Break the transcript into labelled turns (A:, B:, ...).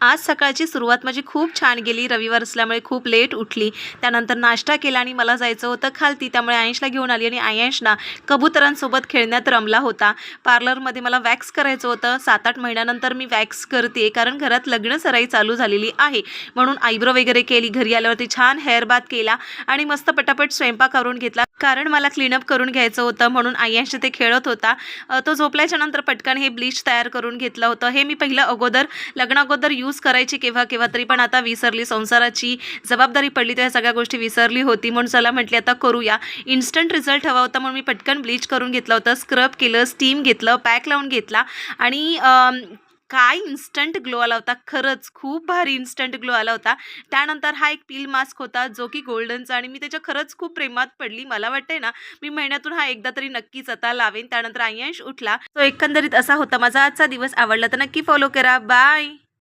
A: आज सकाळची सुरुवात माझी खूप छान गेली. रविवार असल्यामुळे खूप लेट उठली. त्यानंतर नाश्ता केला आणि मला जायचं होतं खालती. त्यामुळे आयंशला घेऊन आली आणि आयंश ना कबुतरांसोबत खेळण्यात रमला होता. पार्लरमध्ये मला वॅक्स करायचं होतं. 7-8 महिन्यानंतर मी वॅक्स करते कारण घरात लग्न सराई चालू झालेली आहे. म्हणून आयब्रो वगैरे केली. घरी आल्यावरती छान हेअर बाथ केला आणि मस्त पटापट स्वयंपाक करून घेतला. कारण मला क्लीनअप करून घ्यायचं होतं म्हणून आयंश ते खेळत होता. तो झोपल्याच्या नंतर पटकन हे ब्लीच तयार करून घेतलं होतं. हे मी पहिलं अगोदर लग्नाअगोदर यूज करायची केव्हा केव्हा तरी, पण आता विसरली. संसाराची जबाबदारी पडली तर सगळ्या गोष्टी विसरली होती. म्हणून चला म्हटली आता करूया. इन्स्टंट रिझल्ट हवा होता म्हणून मी पटकन ब्लीच करून घेतलं होतं. स्क्रब केलं, स्टीम घेतलं, पॅक लावून घेतला आणि काय इन्स्टंट ग्लो आला होता. खरंच खूप भारी इन्स्टंट ग्लो आला होता. त्यानंतर हा एक पील मास्क होता जो की गोल्डनचा आणि मी त्याच्या खरंच खूप प्रेमात पडली. मला वाटतंय ना मी महिन्यातून हा एकदा तरी नक्कीच आता लावेन. त्यानंतर आयंश उठला. तो एकंदरीत असा होता माझा आजचा दिवस. आवडला तर नक्की फॉलो करा. बाय.